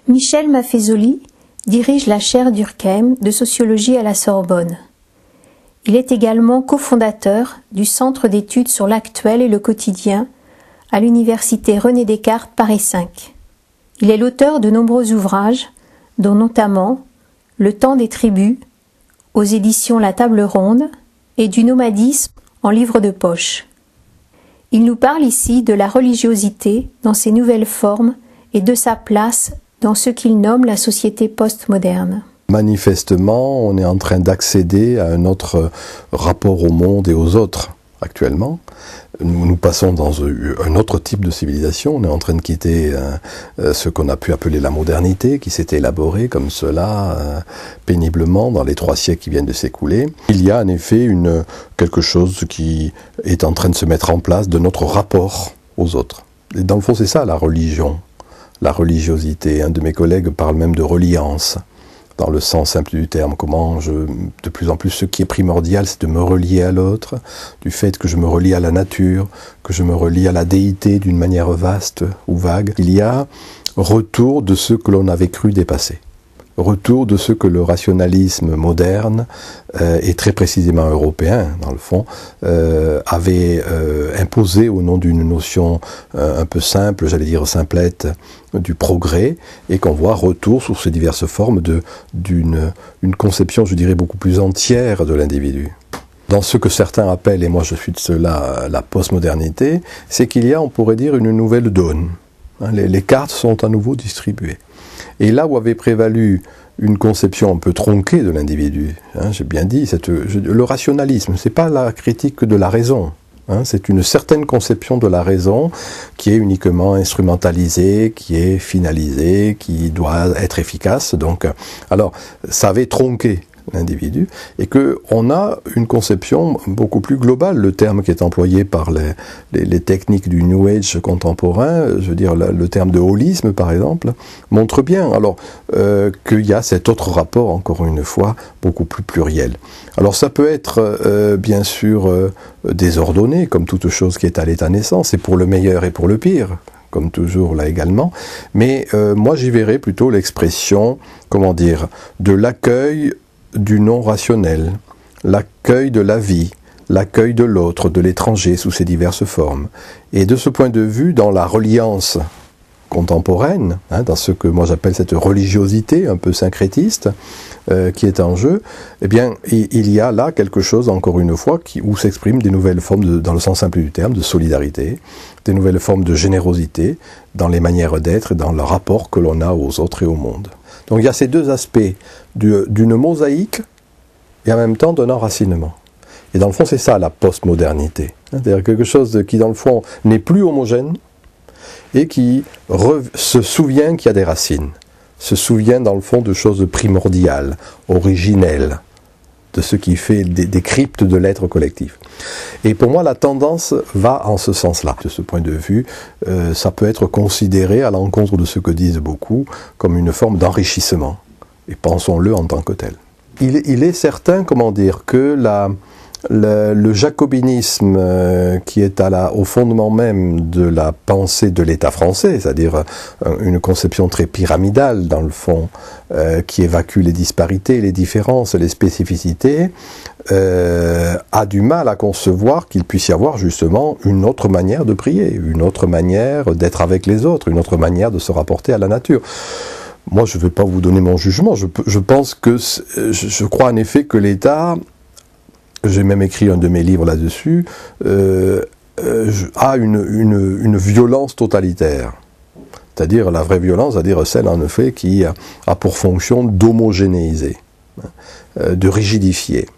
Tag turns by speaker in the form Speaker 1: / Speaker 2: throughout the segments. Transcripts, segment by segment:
Speaker 1: Michel Maffezoli dirige la chaire Durkheim de sociologie à la Sorbonne. Il est également cofondateur du Centre d'études sur l'actuel et le quotidien à l'Université René Descartes Paris 5. Il est l'auteur de nombreux ouvrages, dont notamment Le temps des tribus, aux éditions La Table Ronde, et du nomadisme en livre de poche. Il nous parle ici de la religiosité dans ses nouvelles formes et de sa place dans ce qu'il nomme la société postmoderne.
Speaker 2: Manifestement, on est en train d'accéder à un autre rapport au monde et aux autres actuellement. Nous passons dans un autre type de civilisation. On est en train de quitter ce qu'on a pu appeler la modernité, qui s'est élaborée comme cela péniblement dans les 3 siècles qui viennent de s'écouler. Il y a en effet quelque chose qui est en train de se mettre en place de notre rapport aux autres. Et dans le fond, c'est ça la religion, la religiosité. Un de mes collègues parle même de reliance, dans le sens simple du terme. De plus en plus, ce qui est primordial, c'est de me relier à l'autre, du fait que je me relie à la nature, que je me relie à la déité d'une manière vaste ou vague. Il y a retour de ce que l'on avait cru dépasser. Retour de ce que le rationalisme moderne, et très précisément européen, dans le fond, avait imposé au nom d'une notion un peu simple, j'allais dire simplette, du progrès, et qu'on voit retour sous ces diverses formes d'une conception, je dirais, beaucoup plus entière de l'individu. Dans ce que certains appellent, et moi je suis de cela, la postmodernité, c'est qu'il y a, on pourrait dire, une nouvelle donne. Les cartes sont à nouveau distribuées. Et là où avait prévalu une conception un peu tronquée de l'individu, j'ai bien dit, le rationalisme, c'est pas la critique de la raison, c'est une certaine conception de la raison qui est uniquement instrumentalisée, qui est finalisée, qui doit être efficace. Donc, alors, ça avait tronqué l'individu, et qu'on a une conception beaucoup plus globale. Le terme qui est employé par les techniques du New Age contemporain, je veux dire le terme de holisme par exemple, montre bien alors qu'il y a cet autre rapport, encore une fois, beaucoup plus pluriel. Alors ça peut être bien sûr désordonné, comme toute chose qui est à l'état naissant, c'est pour le meilleur et pour le pire, comme toujours là également, mais moi j'y verrais plutôt l'expression, de l'accueil du non-rationnel, l'accueil de la vie, l'accueil de l'autre, de l'étranger sous ses diverses formes. Et de ce point de vue, dans la reliance contemporaine, dans ce que moi j'appelle cette religiosité un peu syncrétiste qui est en jeu, eh bien, il y a là quelque chose, encore une fois, où s'expriment des nouvelles formes, dans le sens simple du terme, de solidarité, des nouvelles formes de générosité dans les manières d'être et dans le rapport que l'on a aux autres et au monde. Donc il y a ces deux aspects d'une mosaïque et en même temps d'un enracinement. Et dans le fond, c'est ça la postmodernité. C'est-à-dire quelque chose qui, dans le fond, n'est plus homogène et qui se souvient qu'il y a des racines, se souvient, dans le fond, de choses primordiales, originelles, de ce qui fait des cryptes de l'être collectif. Et pour moi, la tendance va en ce sens-là. De ce point de vue, ça peut être considéré, à l'encontre de ce que disent beaucoup, comme une forme d'enrichissement. Et pensons-le en tant que tel. Il est certain, que le jacobinisme qui est au fondement même de la pensée de l'État français, c'est-à-dire une conception très pyramidale dans le fond, qui évacue les disparités, les différences, les spécificités, a du mal à concevoir qu'il puisse y avoir justement une autre manière de prier, une autre manière d'être avec les autres, une autre manière de se rapporter à la nature. Moi, je ne vais pas vous donner mon jugement, je pense que, je crois en effet que l'État, j'ai même écrit un de mes livres là-dessus, a une violence totalitaire. C'est-à-dire la vraie violence, c'est-à-dire celle en effet qui a pour fonction d'homogénéiser, de rigidifier.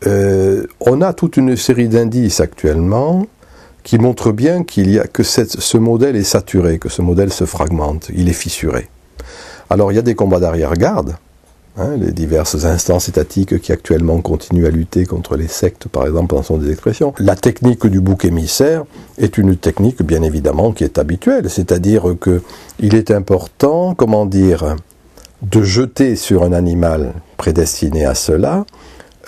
Speaker 2: On a toute une série d'indices actuellement qui montrent bien que ce modèle est saturé, que ce modèle se fragmente, il est fissuré. Alors il y a des combats d'arrière-garde, les diverses instances étatiques qui actuellement continuent à lutter contre les sectes, par exemple, en sont des expressions. La technique du bouc émissaire est une technique, bien évidemment, qui est habituelle, c'est-à-dire qu'il est important, de jeter sur un animal prédestiné à cela,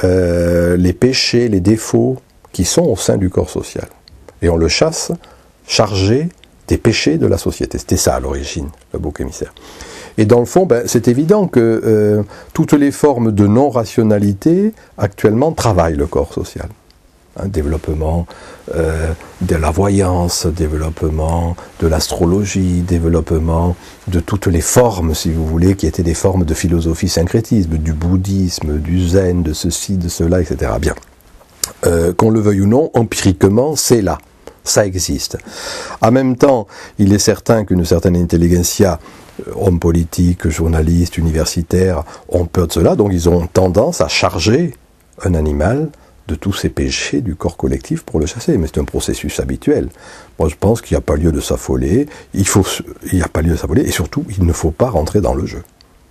Speaker 2: les péchés, les défauts qui sont au sein du corps social. Et on le chasse chargé des péchés de la société. C'était ça à l'origine, le bouc émissaire. Et dans le fond, c'est évident que toutes les formes de non-rationalité actuellement travaillent le corps social. Développement de la voyance, développement de l'astrologie, développement de toutes les formes, si vous voulez, qui étaient des formes de philosophie syncrétisme, du bouddhisme, du zen, de ceci, de cela, etc. Bien. Qu'on le veuille ou non, empiriquement, c'est là. Ça existe. En même temps, il est certain qu'une certaine intelligentsia, hommes politiques, journalistes, universitaires, ont peur de cela, donc ils ont tendance à charger un animal de tous ces péchés du corps collectif pour le chasser. Mais c'est un processus habituel. Moi, je pense qu'il n'y a pas lieu de s'affoler. Il n'y a pas lieu de s'affoler. Et surtout, il ne faut pas rentrer dans le jeu.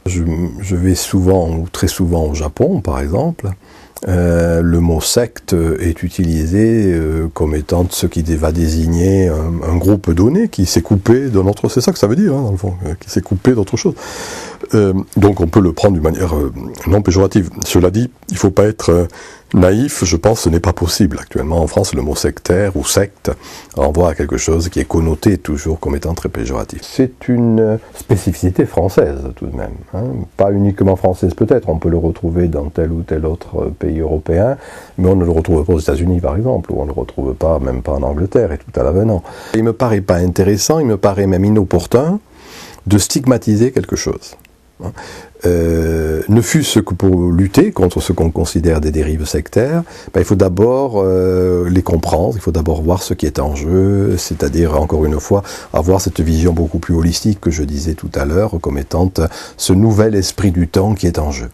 Speaker 2: Je vais souvent, ou très souvent au Japon, par exemple. Le mot secte est utilisé comme étant ce qui va désigner un groupe donné qui s'est coupé d'un autre. C'est ça que ça veut dire, dans le fond, qui s'est coupé d'autre chose. Donc on peut le prendre d'une manière non péjorative. Cela dit, il ne faut pas être naïf, je pense que ce n'est pas possible. Actuellement en France, le mot sectaire ou secte renvoie à quelque chose qui est connoté toujours comme étant très péjoratif. C'est une spécificité française tout de même, pas uniquement française peut-être, on peut le retrouver dans tel ou tel autre pays européen, mais on ne le retrouve pas aux États-Unis par exemple, ou on ne le retrouve pas, même pas en Angleterre et tout à l'avenant. Il me paraît pas intéressant, il me paraît même inopportun de stigmatiser quelque chose. Ne fût-ce que pour lutter contre ce qu'on considère des dérives sectaires, il faut d'abord les comprendre, il faut d'abord voir ce qui est en jeu, c'est-à-dire, encore une fois, avoir cette vision beaucoup plus holistique que je disais tout à l'heure, comme étant ce nouvel esprit du temps qui est en jeu.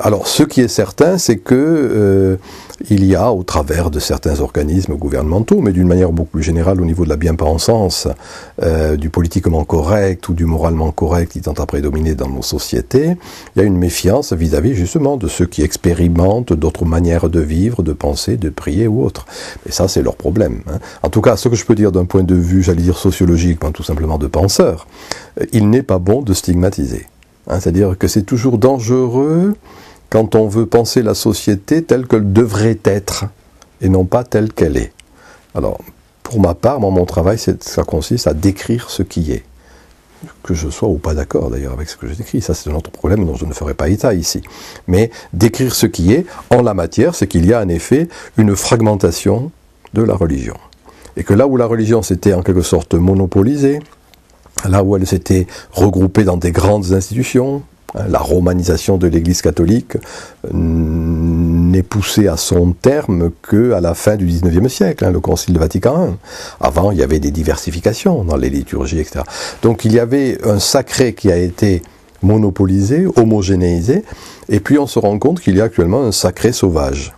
Speaker 2: Alors, ce qui est certain, c'est que il y a, au travers de certains organismes gouvernementaux, mais d'une manière beaucoup plus générale au niveau de la bien-pensance, du politiquement correct ou du moralement correct qui tend à prédominer dans nos sociétés, il y a une méfiance vis-à-vis justement de ceux qui expérimentent d'autres manières de vivre, de penser, de prier ou autre. Et ça, c'est leur problème. En tout cas, ce que je peux dire d'un point de vue, j'allais dire sociologique, tout simplement de penseur, il n'est pas bon de stigmatiser. C'est-à-dire que c'est toujours dangereux quand on veut penser la société telle qu'elle devrait être et non pas telle qu'elle est. Alors, pour ma part, mon travail, ça consiste à décrire ce qui est. Que je sois ou pas d'accord d'ailleurs avec ce que je décris, ça c'est un autre problème dont je ne ferai pas état ici. Mais décrire ce qui est, en la matière, c'est qu'il y a en effet une fragmentation de la religion. Et que là où la religion s'était en quelque sorte monopolisée, là où elle s'était regroupée dans des grandes institutions, la romanisation de l'Église catholique n'est poussée à son terme qu'à la fin du XIXe siècle, le Concile de Vatican I. Avant, il y avait des diversifications dans les liturgies, etc. Donc il y avait un sacré qui a été monopolisé, homogénéisé, et puis on se rend compte qu'il y a actuellement un sacré sauvage.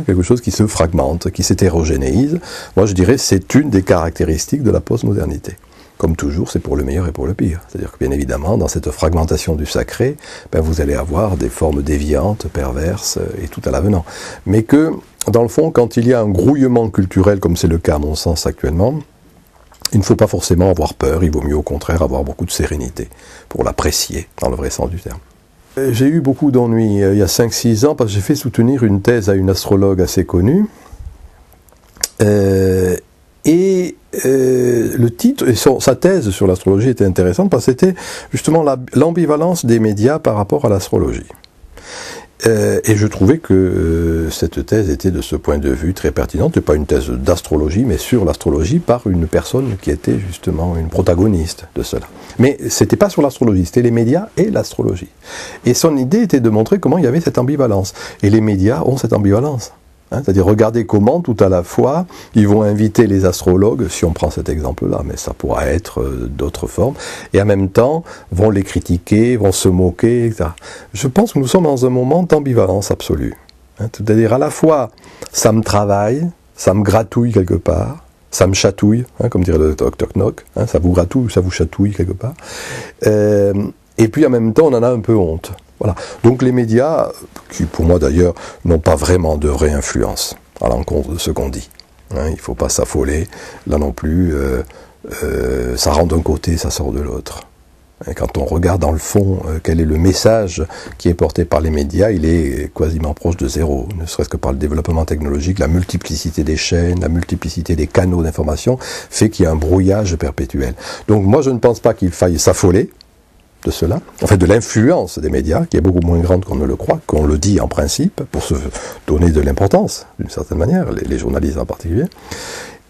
Speaker 2: Quelque chose qui se fragmente, qui s'hétérogénéise. Moi je dirais c'est une des caractéristiques de la postmodernité. Comme toujours, c'est pour le meilleur et pour le pire. C'est-à-dire que bien évidemment, dans cette fragmentation du sacré, vous allez avoir des formes déviantes, perverses et tout à l'avenant. Mais que, dans le fond, quand il y a un grouillement culturel, comme c'est le cas à mon sens actuellement, il ne faut pas forcément avoir peur, il vaut mieux au contraire avoir beaucoup de sérénité pour l'apprécier, dans le vrai sens du terme. J'ai eu beaucoup d'ennuis il y a 5-6 ans, parce que j'ai fait soutenir une thèse à une astrologue assez connue, le titre et sa thèse sur l'astrologie était intéressante parce que c'était justement l'ambivalence des médias par rapport à l'astrologie. Et je trouvais que cette thèse était de ce point de vue très pertinente. C'est pas une thèse d'astrologie, mais sur l'astrologie par une personne qui était justement une protagoniste de cela. Mais c'était pas sur l'astrologie, c'était les médias et l'astrologie. Et son idée était de montrer comment il y avait cette ambivalence. Et les médias ont cette ambivalence. C'est-à-dire regarder comment tout à la fois ils vont inviter les astrologues, si on prend cet exemple-là, mais ça pourra être d'autres formes, et en même temps vont les critiquer, vont se moquer, etc. Je pense que nous sommes dans un moment d'ambivalence absolue. C'est-à-dire à la fois ça me travaille, ça me gratouille quelque part, ça me chatouille, comme dirait le Toc Toc Knock, ça vous gratouille, ça vous chatouille quelque part, et puis en même temps on en a un peu honte. Voilà. Donc les médias, qui pour moi d'ailleurs n'ont pas vraiment de vraie influence à l'encontre de ce qu'on dit. Il ne faut pas s'affoler, là non plus, ça rentre d'un côté, ça sort de l'autre. Quand on regarde dans le fond quel est le message qui est porté par les médias, il est quasiment proche de zéro, ne serait-ce que par le développement technologique, la multiplicité des chaînes, la multiplicité des canaux d'information fait qu'il y a un brouillage perpétuel. Donc moi je ne pense pas qu'il faille s'affoler, de cela, enfin de l'influence des médias, qui est beaucoup moins grande qu'on ne le croit, qu'on le dit en principe, pour se donner de l'importance, d'une certaine manière, les journalistes en particulier.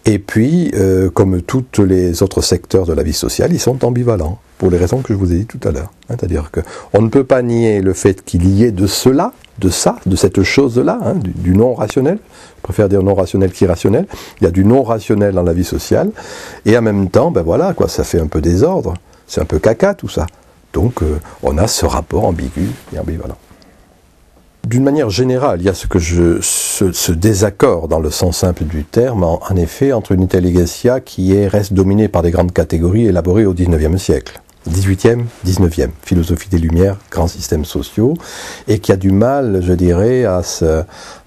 Speaker 2: Et puis, comme tous les autres secteurs de la vie sociale, ils sont ambivalents, pour les raisons que je vous ai dit tout à l'heure. C'est-à-dire qu'on ne peut pas nier le fait qu'il y ait de cela, de ça, de cette chose-là, du non-rationnel. Je préfère dire non-rationnel qu'irrationnel. Il y a du non-rationnel dans la vie sociale. Et en même temps, ben voilà, quoi, ça fait un peu désordre. C'est un peu caca, tout ça. Donc, on a ce rapport ambigu et ambivalent. D'une manière générale, il y a ce désaccord dans le sens simple du terme, en effet, entre une intelligentsia qui reste dominée par des grandes catégories élaborées au XIXe siècle. 18e, 19e, philosophie des Lumières, grands systèmes sociaux, et qui a du mal, je dirais,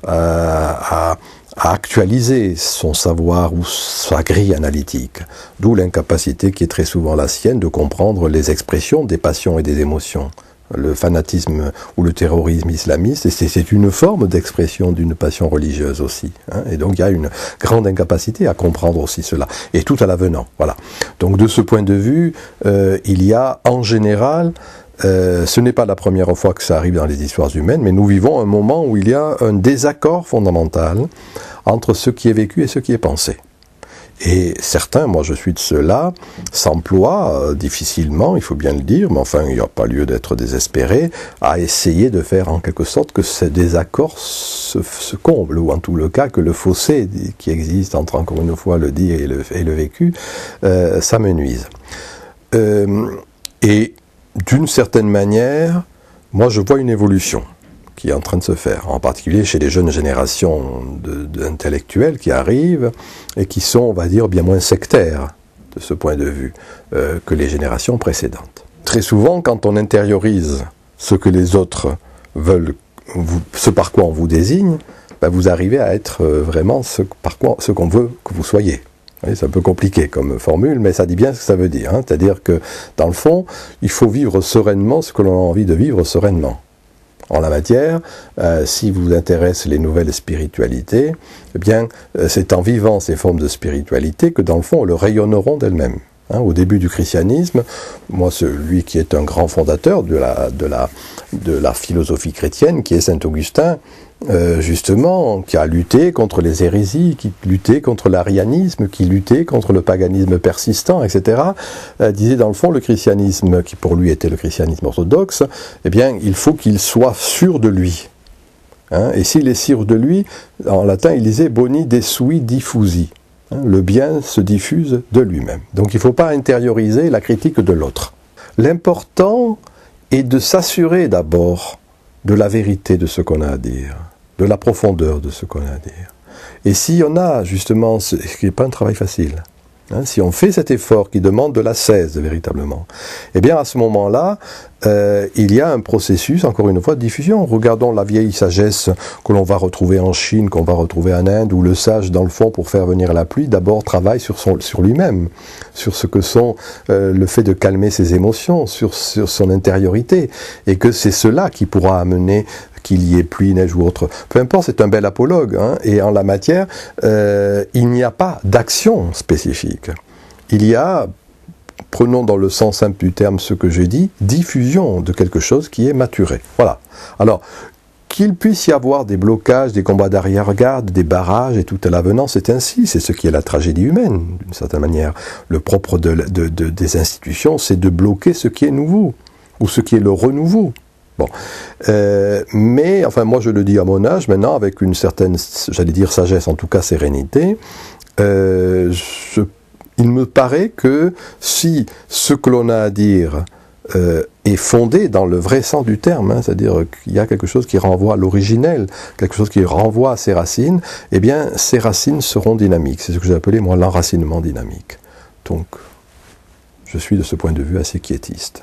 Speaker 2: à actualiser son savoir ou sa grille analytique. D'où l'incapacité qui est très souvent la sienne de comprendre les expressions des passions et des émotions. Le fanatisme ou le terrorisme islamiste, c'est une forme d'expression d'une passion religieuse aussi. Et donc il y a une grande incapacité à comprendre aussi cela. Et tout à l'avenant. Voilà. Donc de ce point de vue, il y a en général, ce n'est pas la première fois que ça arrive dans les histoires humaines, mais nous vivons un moment où il y a un désaccord fondamental entre ce qui est vécu et ce qui est pensé. Et certains, moi je suis de ceux-là, s'emploient difficilement, il faut bien le dire, mais enfin il n'y a pas lieu d'être désespéré, à essayer de faire en quelque sorte que ce désaccord se comble, ou en tout le cas que le fossé qui existe entre, encore une fois, le dit et le vécu, s'amenuise. Et d'une certaine manière, moi je vois une évolution qui est en train de se faire, en particulier chez les jeunes générations d'intellectuels qui arrivent et qui sont, on va dire, bien moins sectaires de ce point de vue que les générations précédentes. Très souvent, quand on intériorise ce que les autres veulent, ce par quoi on vous désigne, ben vous arrivez à être vraiment ce qu'on veut que vous soyez. C'est un peu compliqué comme formule, mais ça dit bien ce que ça veut dire. C'est-à-dire que, dans le fond, il faut vivre sereinement ce que l'on a envie de vivre sereinement. En la matière, si vous intéressent les nouvelles spiritualités, eh bien, c'est en vivant ces formes de spiritualité que, dans le fond, elles rayonneront d'elles-mêmes. Au début du christianisme, moi, celui qui est un grand fondateur de la philosophie chrétienne, qui est saint Augustin, justement, qui a lutté contre les hérésies, qui luttait contre l'arianisme, qui luttait contre le paganisme persistant, etc., disait dans le fond le christianisme, qui pour lui était le christianisme orthodoxe, eh bien, il faut qu'il soit sûr de lui. Et s'il est sûr de lui, en latin, il disait boni desui diffusi. Le bien se diffuse de lui-même. Donc il ne faut pas intérioriser la critique de l'autre. L'important est de s'assurer d'abord de la vérité de ce qu'on a à dire, de la profondeur de ce qu'on a à dire. Et si on a justement, ce qui n'est pas un travail facile, si on fait cet effort qui demande de l'ascèse véritablement, eh bien à ce moment-là, il y a un processus, encore une fois, de diffusion. Regardons la vieille sagesse que l'on va retrouver en Chine, qu'on va retrouver en Inde, où le sage, dans le fond, pour faire venir la pluie, d'abord travaille sur lui-même, sur ce que sont le fait de calmer ses émotions, sur son intériorité, et que c'est cela qui pourra amener qu'il y ait pluie, neige ou autre. Peu importe, c'est un bel apologue, et en la matière, il n'y a pas d'action spécifique. Il y a, prenons dans le sens simple du terme ce que j'ai dit, diffusion de quelque chose qui est maturé. Voilà. Alors, qu'il puisse y avoir des blocages, des combats d'arrière-garde, des barrages et tout à l'avenant, c'est ainsi, c'est ce qui est la tragédie humaine, d'une certaine manière. Le propre des institutions, c'est de bloquer ce qui est nouveau, ou ce qui est le renouveau. Bon, mais enfin moi je le dis à mon âge maintenant avec une certaine, j'allais dire sagesse, en tout cas sérénité, il me paraît que si ce que l'on a à dire est fondé dans le vrai sens du terme, c'est-à-dire qu'il y a quelque chose qui renvoie à l'originel, quelque chose qui renvoie à ses racines, eh bien ces racines seront dynamiques. C'est ce que j'ai appelé moi l'enracinement dynamique. Donc je suis de ce point de vue assez quiétiste.